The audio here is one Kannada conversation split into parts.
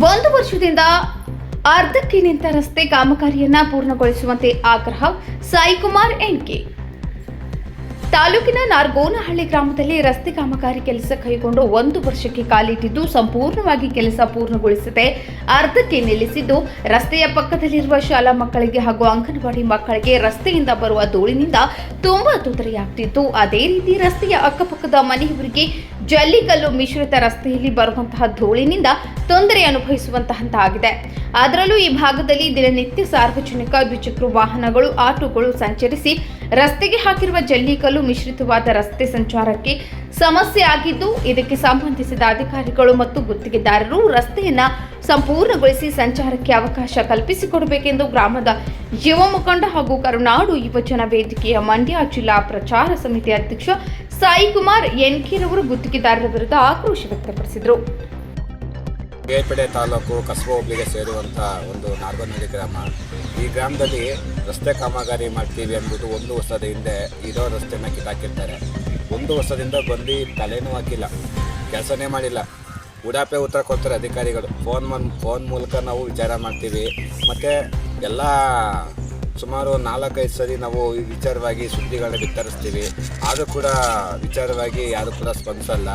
ಒಂದು ವರ್ಷದಿಂದ ಅರ್ಧಕ್ಕೆ ನಿಂತ ರಸ್ತೆ ಕಾಮಗಾರಿಯನ್ನ ಪೂರ್ಣಗೊಳಿಸುವಂತೆ ಆಗ್ರಹ. ಸಾಯಿಕುಮಾರ್ ಎನ್ಕೆ. ತಾಲೂಕಿನ ನಾರ್ಗೋನಹಳ್ಳಿ ಗ್ರಾಮದಲ್ಲಿ ರಸ್ತೆ ಕಾಮಗಾರಿ ಕೆಲಸ ಕೈಗೊಂಡು ಒಂದು ವರ್ಷಕ್ಕೆ ಕಾಲಿಟ್ಟಿದ್ದು ಸಂಪೂರ್ಣವಾಗಿ ಕೆಲಸ ಪೂರ್ಣಗೊಳಿಸದೆ ಅರ್ಧಕ್ಕೆ ನಿಲ್ಲಿಸಿದ್ದು, ರಸ್ತೆಯ ಪಕ್ಕದಲ್ಲಿರುವ ಶಾಲಾ ಮಕ್ಕಳಿಗೆ ಹಾಗೂ ಅಂಗನವಾಡಿ ಮಕ್ಕಳಿಗೆ ರಸ್ತೆಯಿಂದ ಬರುವ ಧೂಳಿನಿಂದ ತುಂಬಾ ತೊಂದರೆಯಾಗ್ತಿತ್ತು. ಅದೇ ರೀತಿ ರಸ್ತೆಯ ಅಕ್ಕಪಕ್ಕದ ಮನೆಯವರಿಗೆ ಜಲ್ಲಿಕಲ್ಲು ಮಿಶ್ರಿತ ರಸ್ತೆಯಲ್ಲಿ ಬರುವಂತಹ ಧೂಳಿನಿಂದ ತೊಂದರೆ ಅನುಭವಿಸುವಂತಹದ್ದಾಗಿದೆ. ಅದರಲ್ಲೂ ಈ ಭಾಗದಲ್ಲಿ ದಿನನಿತ್ಯ ಸಾರ್ವಜನಿಕ ದ್ವಿಚಕ್ರ ವಾಹನಗಳು, ಆಟೋಗಳು ಸಂಚರಿಸಿ ರಸ್ತೆಗೆ ಹಾಕಿರುವ ಜಲ್ಲಿಕಲ್ಲು ಮಿಶ್ರಿತವಾದ ರಸ್ತೆ ಸಂಚಾರಕ್ಕೆ ಸಮಸ್ಯೆ ಆಗಿದ್ದು, ಇದಕ್ಕೆ ಸಂಬಂಧಿಸಿದ ಅಧಿಕಾರಿಗಳು ಮತ್ತು ಗುತ್ತಿಗೆದಾರರು ರಸ್ತೆಯನ್ನ ಸಂಪೂರ್ಣಗೊಳಿಸಿ ಸಂಚಾರಕ್ಕೆ ಅವಕಾಶ ಕಲ್ಪಿಸಿಕೊಡಬೇಕೆಂದು ಗ್ರಾಮದ ಯುವ ಮುಖಂಡ ಹಾಗೂ ಕರುನಾಡು ಯುವಜನ ವೇದಿಕೆಯ ಮಂಡ್ಯ ಜಿಲ್ಲಾ ಪ್ರಚಾರ ಸಮಿತಿ ಅಧ್ಯಕ್ಷ ಸಾಯಿಕುಮಾರ್ ಎನ್ಕೆರವರು ಗುತ್ತಿಗೆದಾರರ ವಿರುದ್ಧ ಆಕ್ರೋಶ ವ್ಯಕ್ತಪಡಿಸಿದರು. ಕೇರ್ಪೇಟೆ ತಾಲೂಕು ಕಸಬಾ ಹೋಬಳಿಗೆ ಸೇರುವಂಥ ಒಂದು ನಾರ್ಗೋನಹಳ್ಳಿ ಗ್ರಾಮ. ಈ ಗ್ರಾಮದಲ್ಲಿ ರಸ್ತೆ ಕಾಮಗಾರಿ ಮಾಡ್ತೀವಿ ಅಂದ್ಬಿಟ್ಟು ಒಂದು ವರ್ಷದ ಹಿಂದೆ ಇರೋ ರಸ್ತೆನ ಕಿತ್ತಾಕಿರ್ತಾರೆ. ಒಂದು ವರ್ಷದಿಂದ ಬಂದು ತಲೆನೂ ಹಾಕಿಲ್ಲ, ಕೆಲಸನೇ ಮಾಡಿಲ್ಲ. ಉಡಾಪೆ ಉತ್ತರ ಕೊಡ್ತಾರೆ ಅಧಿಕಾರಿಗಳು. ಫೋನ್ ಮೂಲಕ ನಾವು ವಿಚಾರ ಮಾಡ್ತೀವಿ. ಮತ್ತು ಎಲ್ಲ ಸುಮಾರು 4-5 ಸರಿ ನಾವು ವಿಚಾರವಾಗಿ ಸುದ್ದಿಗಳನ್ನ ಬಿತ್ತರಿಸ್ತೀವಿ. ಆದರೂ ಕೂಡ ವಿಚಾರವಾಗಿ ಯಾರು ಕೂಡ ಸ್ಪಂದಿಸಲ್ಲ.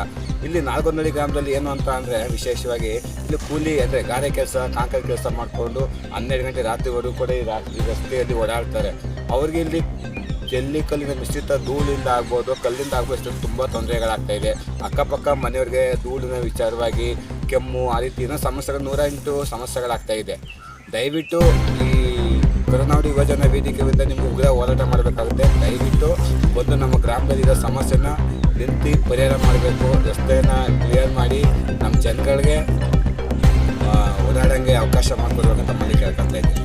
ಇಲ್ಲಿ ನಾರ್ಗೋನಹಳ್ಳಿ ಗ್ರಾಮದಲ್ಲಿ ಏನು ಅಂತ ಅಂದರೆ, ವಿಶೇಷವಾಗಿ ಇಲ್ಲಿ ಕೂಲಿ ಅಂದರೆ ಗಾರೆ ಕೆಲಸ, ಕಾಂಕ್ರೀಟ್ ಕೆಲಸ ಮಾಡಿಕೊಂಡು 12 ಗಂಟೆ ರಾತ್ರಿವರೆಗೂ ಕೂಡ ಈ ರಸ್ತೆಯಲ್ಲಿ ಓಡಾಡ್ತಾರೆ. ಅವ್ರಿಗೆ ಇಲ್ಲಿ ಜಲ್ಲಿ ಕಲ್ಲಿನ ಮಿಶ್ರಿತ ಧೂಳಿಂದ ಆಗ್ಬೋದು, ಕಲ್ಲಿಂದ ಆಗ್ಬೋದು, ತುಂಬ ತೊಂದರೆಗಳಾಗ್ತಾಯಿದೆ. ಅಕ್ಕಪಕ್ಕ ಮನೆಯವ್ರಿಗೆ ಧೂಳಿನ ವಿಚಾರವಾಗಿ ಕೆಮ್ಮು, ಆ ರೀತಿ ಏನೋ ಸಮಸ್ಯೆಗಳು 108 ಸಮಸ್ಯೆಗಳಾಗ್ತಾಯಿದೆ. ದಯವಿಟ್ಟು ಈ ಕರುನಾಡು ಯುವಜನ ವೇದಿಕೆಯಿಂದ ನಿಮ್ಗೆ ಉಗ್ರ ಹೋರಾಟ ಮಾಡಬೇಕಾಗುತ್ತೆ. ದಯವಿಟ್ಟು ಬಂದು ನಮ್ಮ ಗ್ರಾಮದಲ್ಲಿರೋ ಸಮಸ್ಯೆನ ನಿಂತು ಪರಿಹಾರ ಮಾಡಬೇಕು. ರಸ್ತೆಯನ್ನು ಕ್ಲಿಯರ್ ಮಾಡಿ ನಮ್ಮ ಜನಗಳಿಗೆ ಓಡಾಡೋಂಗೆ ಅವಕಾಶ ಮಾಡಿಕೊಡ್ಬೇಕಂತ ಮಲ್ಲಿ ಕೇಳ್ಕೊತಾ ಇದ್ದೀನಿ.